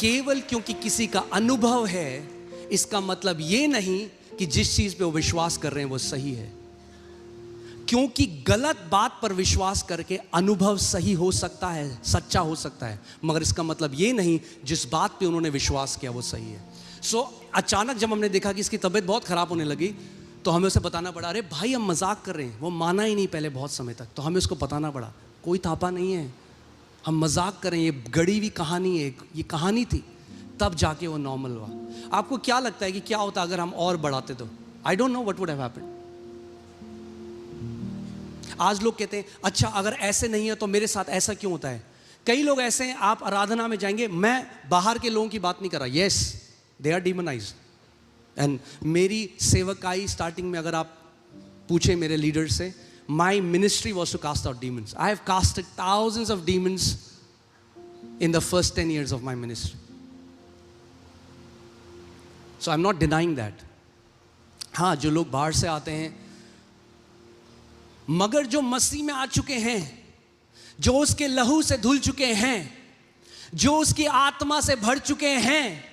केवल क्योंकि किसी का अनुभव है इसका मतलब ये नहीं कि जिस चीज पे वो विश्वास कर रहे हैं वो सही है। क्योंकि गलत बात पर विश्वास करके अनुभव सही हो सकता है, सच्चा हो सकता है, मगर इसका मतलब ये नहीं जिस बात पे उन्होंने विश्वास किया वो सही है। सो अचानक जब हमने देखा कि इसकी तबीयत बहुत खराब होने लगी तो हमें उसे बताना पड़ा, अरे भाई हम मजाक कर रहे हैं। वो माना ही नहीं पहले बहुत समय तक, तो हमें उसको बताना पड़ा कोई थापा नहीं है, हम मजाक करें, ये गढ़ी हुई कहानी है, ये कहानी थी। तब जाके वो नॉर्मल हुआ। आपको क्या लगता है कि क्या होता अगर हम और बढ़ाते तो? I don't know what would have happened. आज लोग कहते हैं अच्छा अगर ऐसे नहीं है तो मेरे साथ ऐसा क्यों होता है। कई लोग ऐसे हैं, आप आराधना में जाएंगे, मैं बाहर के लोगों की बात नहीं कर रहा, यस दे आर डिमोनाइज्ड। एंड मेरी सेवकाई स्टार्टिंग में अगर आप पूछे मेरे लीडर से, my ministry was to cast out demons. I have casted thousands of demons in the first 10 years of my ministry. So I'm not denying that. हाँ, जो लोग बाहर से आते हैं, मगर जो मसीह में आ चुके हैं, जो उसके लहू से धुल चुके हैं, जो उसकी आत्मा से भर चुके हैं,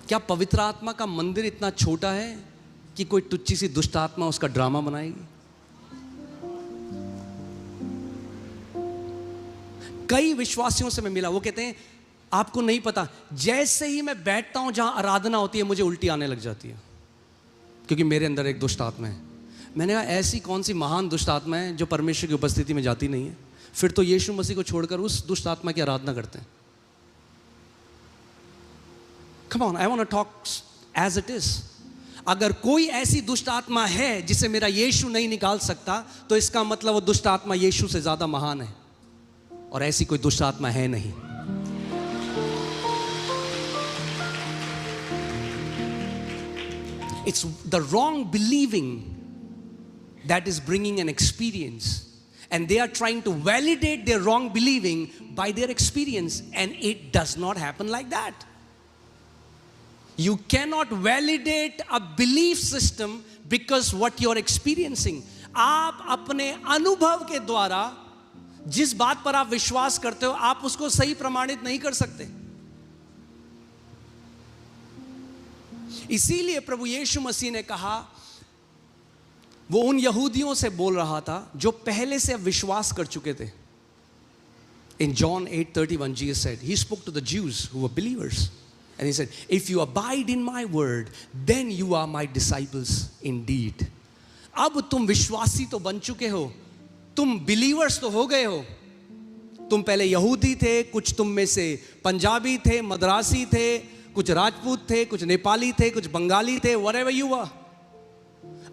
क्या पवित्र आत्मा का मंदिर इतना छोटा है कि कोई टुच्ची सी दुष्ट आत्मा उसका ड्रामा बनाएगी? कई विश्वासियों से मैं मिला, वो कहते हैं आपको नहीं पता, जैसे ही मैं बैठता हूं जहां आराधना होती है मुझे उल्टी आने लग जाती है क्योंकि मेरे अंदर एक दुष्ट आत्मा है। मैंने कहा ऐसी कौन सी महान दुष्ट आत्मा है जो परमेश्वर की उपस्थिति में जाती नहीं है? फिर तो यीशु मसीह को छोड़कर उस दुष्ट आत्मा की आराधना करते हैं। Come on, I want to talk as it is. अगर कोई ऐसी दुष्ट आत्मा है जिसे मेरा यीशु नहीं निकाल सकता तो इसका मतलब वो दुष्ट आत्मा यीशु से ज्यादा महान है, और ऐसी कोई दुष्ट आत्मा है नहीं। It's the wrong believing that is bringing an experience, and they are trying to validate their wrong believing by their experience, and it does not happen like that. You cannot validate a belief system because what you're experiencing. आप अपने अनुभव के द्वारा जिस बात पर आप विश्वास करते हो आप उसको सही प्रमाणित नहीं कर सकते। इसीलिए प्रभु यीशु मसीह ने कहा, वो उन यहूदियों से बोल रहा था जो पहले से विश्वास कर चुके थे। In John 8:31 Jesus said, he spoke to the Jews who were believers. And he said, if you abide in my word, then you are my disciples indeed. अब तुम विश्वासी तो बन चुके हो, तुम बिलीवर्स तो हो गए हो। तुम पहले यहूदी थे, कुछ तुम में से पंजाबी थे, मद्रासी थे, कुछ राजपूत थे, कुछ नेपाली थे, कुछ बंगाली थे, whatever you were.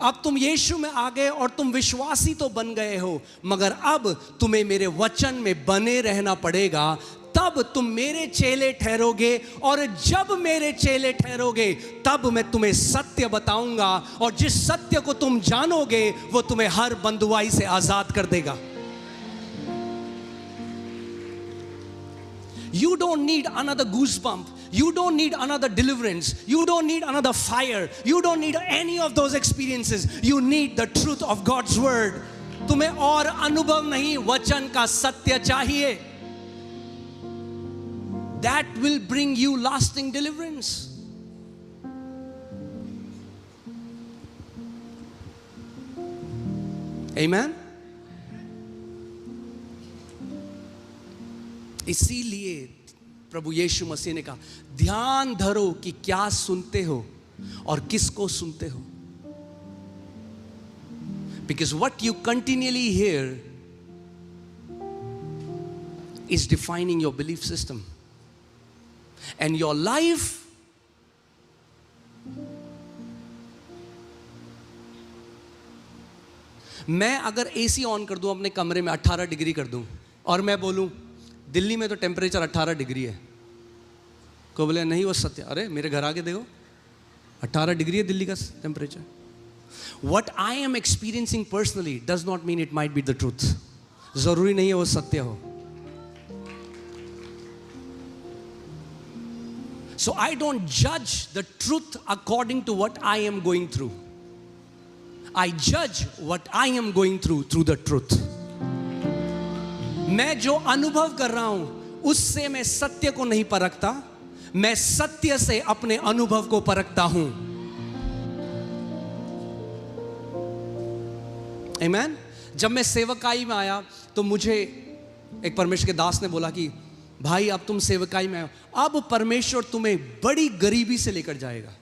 अब तुम यीशु में आ गए और तुम विश्वासी तो बन गए हो, मगर अब तुम्हें मेरे वचन में बने रहना पड़ेगा, तब तुम मेरे चेले ठहरोगे। और जब मेरे चेले ठहरोगे तब मैं तुम्हें सत्य बताऊंगा, और जिस सत्य को तुम जानोगे वो तुम्हें हर बंधुआई से आजाद कर देगा। You don't need another goosebump. You don't need another deliverance. You don't need another fire. You don't need any of those experiences. You need the truth of God's word. तुम्हें और अनुभव नहीं, वचन का सत्य चाहिए। That will bring you lasting deliverance. Amen. इसीलिए प्रभु यीशु मसीह ने कहा, ध्यान धरो कि क्या सुनते हो और किसको सुनते हो। Because what you continually hear is defining your belief system. And your life मैं अगर एसी ऑन कर दूं अपने कमरे में 18 डिग्री कर दूं और मैं बोलूं दिल्ली में तो टेम्परेचर 18 डिग्री है, को बोले नहीं वो सत्य, अरे मेरे घर आके देखो 18 डिग्री है दिल्ली का temperature. What I am experiencing personally does not mean it might be the truth. जरूरी नहीं है वो सत्य हो। So I don't judge the truth according to what I am going through. I judge what I am going through the truth. मैं जो अनुभव कर रहा हूं उससे मैं सत्य को नहीं परखता, मैं सत्य से अपने अनुभव को परखता हूं। आमीन। जब मैं सेवकाई में आया तो मुझे एक परमेश्वर के दास ने बोला कि भाई अब तुम सेवकाई में आए, अब परमेश्वर तुम्हें बड़ी गरीबी से लेकर जाएगा।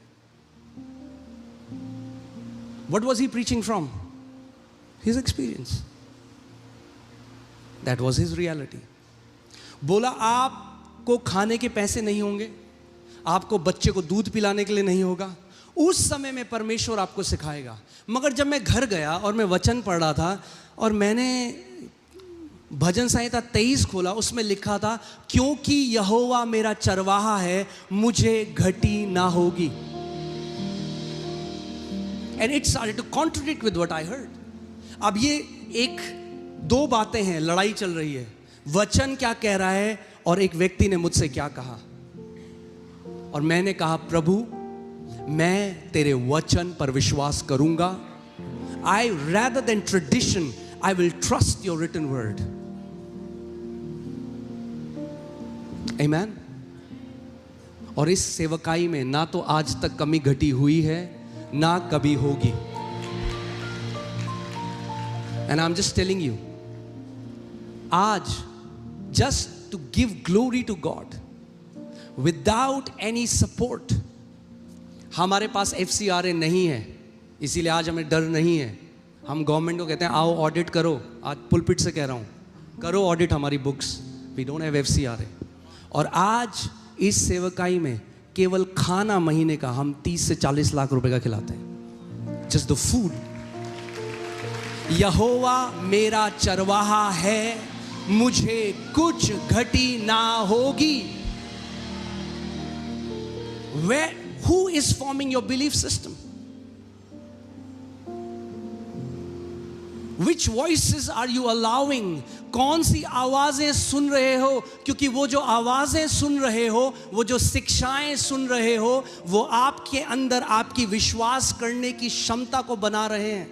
What was he preaching from? His experience. That was his reality. बोला आपको खाने के पैसे नहीं होंगे, आपको बच्चे को दूध पिलाने के लिए नहीं होगा, उस समय में परमेश्वर आपको सिखाएगा। मगर जब मैं घर गया और मैं वचन पढ़ रहा था और मैंने भजन संहिता 23 खोला, उसमें लिखा था क्योंकि यहोवा मेरा चरवाहा है, मुझे घटी ना होगी। And it started to contradict with what I heard. अब ये एक दो बातें हैं, लड़ाई चल रही है। वचन क्या कह रहा है और एक व्यक्ति ने मुझसे क्या कहा। और मैंने कहा प्रभु मैं तेरे वचन पर विश्वास करूंगा। I rather than tradition, I will trust your written word. Amen. और इस सेवकाई में ना तो आज तक कमी घटी हुई है ना कभी होगी। And I'm just telling you, आज just to give glory to God without any support, हमारे पास FCRA नहीं है, इसीलिए आज हमें डर नहीं है। हम गवर्नमेंट को कहते हैं आओ ऑडिट करो, आज पुलपिट से कह रहा हूँ, करो ऑडिट हमारी books. We don't have FCRA। और आज इस सेवकाई में केवल खाना महीने का हम 30 से 40 लाख रुपए का खिलाते हैं, जस्ट द फूड। यहोवा मेरा चरवाहा है, मुझे कुछ घटी ना होगी। Who is forming your belief system? Which voices are you allowing? कौन सी आवाजें सुन रहे हो? क्योंकि वो जो आवाजें सुन रहे हो, वो जो शिक्षाएं सुन रहे हो, वो आपके अंदर आपकी विश्वास करने की क्षमता को बना रहे हैं।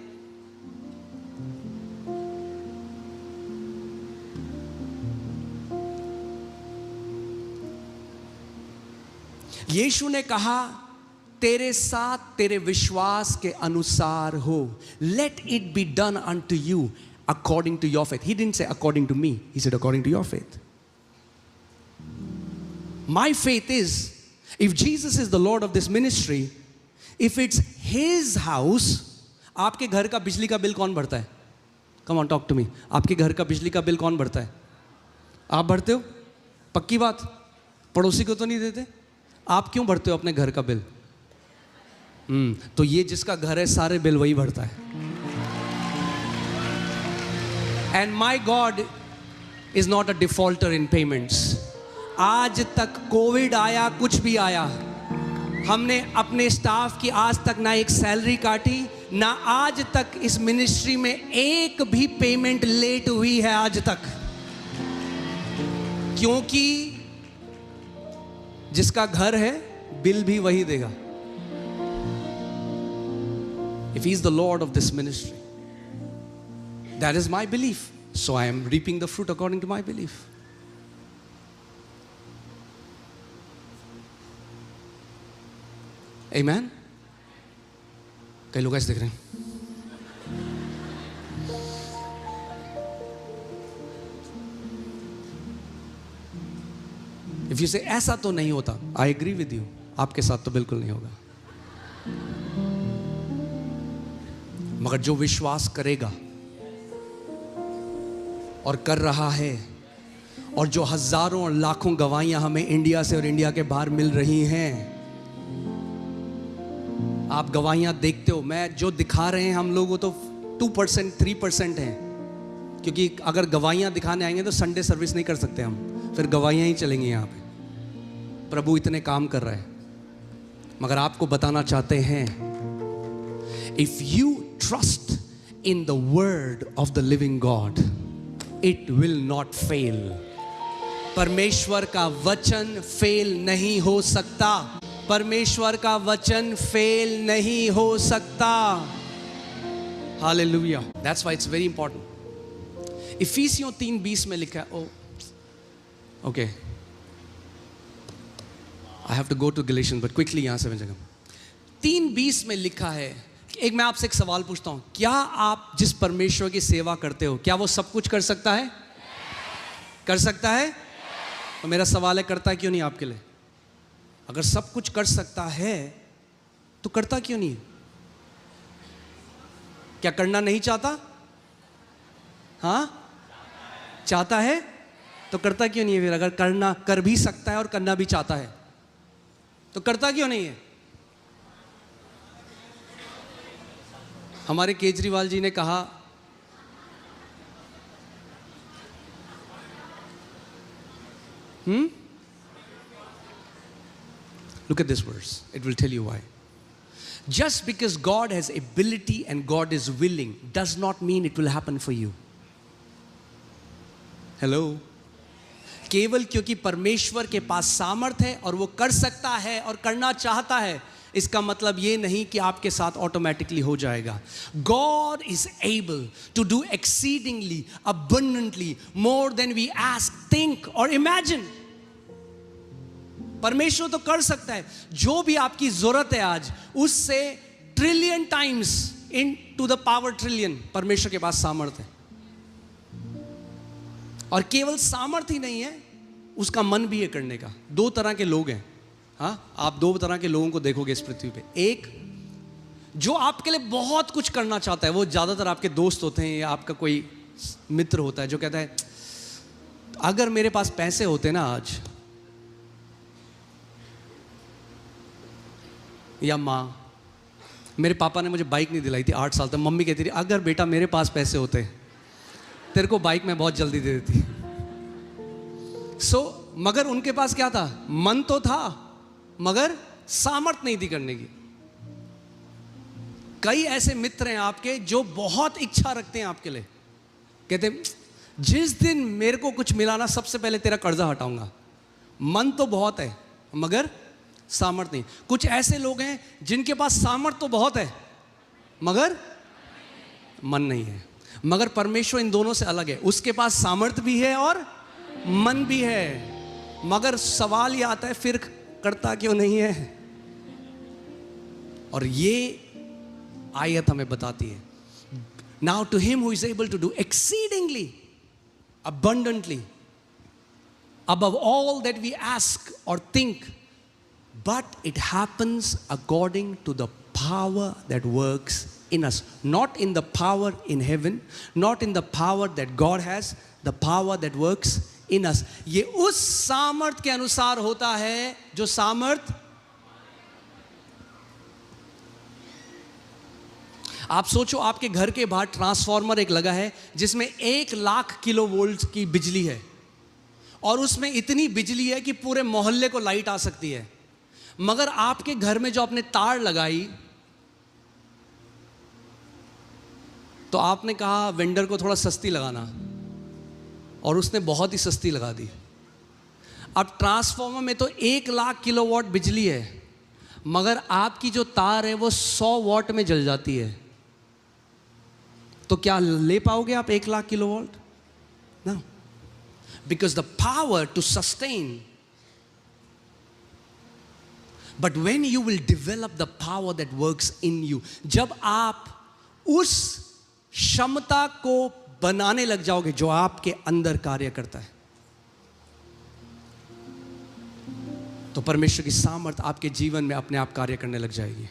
यीशु ने कहा तेरे साथ तेरे विश्वास के अनुसार हो। Let it be done unto you according to your faith. He didn't say according to me. He said according to your faith. My faith is, if Jesus is the Lord of this ministry, if it's His house, आपके घर का बिजली का bill कौन भरता है? Come on, talk to me. आपके घर का बिजली का बिल कौन भरता है? आप भरते हो? पक्की बात? पड़ोसी को तो नहीं देते? आप क्यों भरते हो अपने घर का बिल? तो ये जिसका घर है सारे बिल वही भरता है। And my God is not a defaulter in payments. आज तक कोविड आया, कुछ भी आया, हमने अपने स्टाफ की आज तक ना एक सैलरी काटी, ना आज तक इस मिनिस्ट्री में एक भी पेमेंट लेट हुई है आज तक। क्योंकि जिसका घर है बिल भी वही देगा। If He is the Lord of this ministry, that is my belief. So I am reaping the fruit according to my belief. Amen. कई लोग ऐसे देख रहे हैं। If you say ऐसा तो नहीं होता, I agree with you. आपके साथ तो बिल्कुल नहीं होगा। मगर जो विश्वास करेगा और कर रहा है, और जो हजारों और लाखों गवाहियां हमें इंडिया से और इंडिया के बाहर मिल रही हैं, आप गवाहियां देखते हो। मैं जो दिखा रहे हैं हम लोग वो तो 2% 3% हैं, क्योंकि अगर गवाहियां दिखाने आएंगे तो संडे सर्विस नहीं कर सकते हम, फिर गवाहियां ही चलेंगी यहाँ पे। प्रभु इतने काम कर रहा है, मगर आपको बताना चाहते हैं, if you trust in the word of the living God, it will not fail. परमेश्वर का वचन फेल नहीं हो सकता। परमेश्वर का वचन फेल नहीं हो सकता। Hallelujah. That's why it's very important. इफिसियों 3:20 में लिखा है, oh okay, I have to go to Galatians but quickly यहां से मैं जगह 3:20 में लिखा है। एक मैं आपसे एक सवाल पूछता हूं, क्या आप जिस परमेश्वर की सेवा करते हो, क्या वो सब कुछ कर सकता है? कर सकता है? तो मेरा सवाल है, करता है क्यों नहीं आपके लिए? अगर सब कुछ कर सकता है तो करता क्यों नहीं? क्या करना नहीं चाहता? हाँ, चाहता है तो करता क्यों नहीं है? फिर अगर करना कर भी सकता है और करना भी चाहता है तो करता क्यों नहीं है? हमारे केजरीवाल जी ने कहा, look at this verse, it will tell you why. Just because God has ability and God is willing does not mean it will happen for you. Hello? केवल क्योंकि परमेश्वर के पास सामर्थ है और वो कर सकता है और करना चाहता है, इसका मतलब ये नहीं कि आपके साथ ऑटोमेटिकली हो जाएगा. God is able to do exceedingly, abundantly, more than we ask, think or imagine. परमेश्वर तो कर सकता है, जो भी आपकी जरूरत है आज, उससे trillion times into the power trillion परमेश्वर के पास सामर्थ है. और केवल सामर्थ ही नहीं है, उसका मन भी है करने का. दो तरह के लोग हैं. हाँ, आप दो तरह के लोगों को देखोगे इस पृथ्वी पे. एक जो आपके लिए बहुत कुछ करना चाहता है, वो ज्यादातर आपके दोस्त होते हैं या आपका कोई मित्र होता है जो कहता है, अगर मेरे पास पैसे होते ना आज, या माँ, मेरे पापा ने मुझे बाइक नहीं दिलाई थी 8 साल तक, मम्मी कहती थी अगर बेटा मेरे पास पैसे होते तेरे को बाइक मैं बहुत जल्दी दे देती. मगर उनके पास क्या था? मन तो था मगर सामर्थ नहीं थी करने की. कई ऐसे मित्र हैं आपके जो बहुत इच्छा रखते हैं आपके लिए, कहते जिस दिन मेरे को कुछ मिला ना, सबसे पहले तेरा कर्जा हटाऊंगा. मन तो बहुत है मगर सामर्थ नहीं. कुछ ऐसे लोग हैं जिनके पास सामर्थ तो बहुत है मगर मन नहीं है. मगर परमेश्वर इन दोनों से अलग है. उसके पास सामर्थ भी है और मन भी है. मगर सवाल ये आता है, फिर करता क्यों नहीं है? और ये आयत हमें बताती है, now to him who is able to do exceedingly abundantly above all that we ask or think, but it happens according to the power that works in us. Not in the power in heaven, not in the power that God has, the power that works in us. ये उस सामर्थ के अनुसार होता है जो सामर्थ, आप सोचो आपके घर के बाहर ट्रांसफार्मर एक लगा है जिसमें 1,00,000 किलो वोल्ट की बिजली है, और उसमें इतनी बिजली है कि पूरे मोहल्ले को लाइट आ सकती है. मगर आपके घर में जो आपने तार लगाई, तो आपने कहा वेंडर को थोड़ा सस्ती लगाना, और उसने बहुत ही सस्ती लगा दी. अब ट्रांसफार्मर में तो 1,00,000 किलोवाट बिजली है, मगर आपकी जो तार है वो 100 वाट में जल जाती है. तो क्या ले पाओगे आप 1,00,000 किलोवाट? ना, because the power to sustain. But when you will develop the power that works in you, जब आप उस क्षमता को बनाने लग जाओगे जो आपके अंदर कार्य करता है, तो परमेश्वर की सामर्थ आपके जीवन में अपने आप कार्य करने लग जाएगी.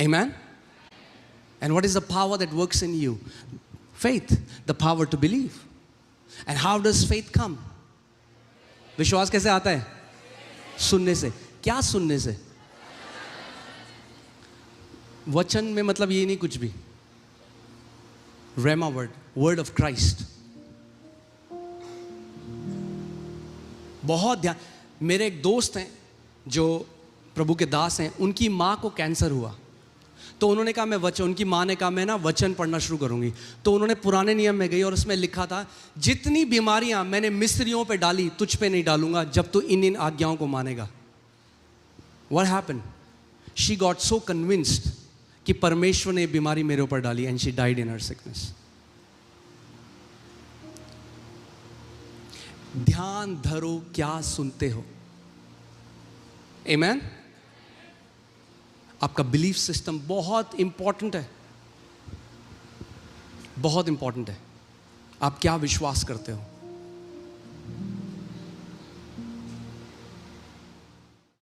Amen? And what is the power that works in you? Faith, the power to believe. And how does faith come? विश्वास कैसे आता है? सुनने से. क्या सुनने से? वचन में मतलब ये नहीं कुछ भी. Rhema word, word of Christ. बहुत ध्यान. मेरे एक दोस्त हैं जो प्रभु के दास हैं, उनकी माँ को कैंसर हुआ, तो उन्होंने कहा मैं वचन, उनकी माँ ने कहा मैं ना वचन पढ़ना शुरू करूंगी. तो उन्होंने पुराने नियम में गई और उसमें लिखा था, जितनी बीमारियां मैंने मिस्रियों पे डाली तुझ पे नहीं डालूंगा जब तू इन आज्ञाओं को मानेगा. What happened? She got so convinced कि परमेश्वर ने बीमारी मेरे ऊपर डाली, and she died in her sickness. ध्यान धरो क्या सुनते हो। आमेन। आपका बिलीफ सिस्टम बहुत इंपॉर्टेंट है, बहुत इंपॉर्टेंट है। आप क्या विश्वास करते हो।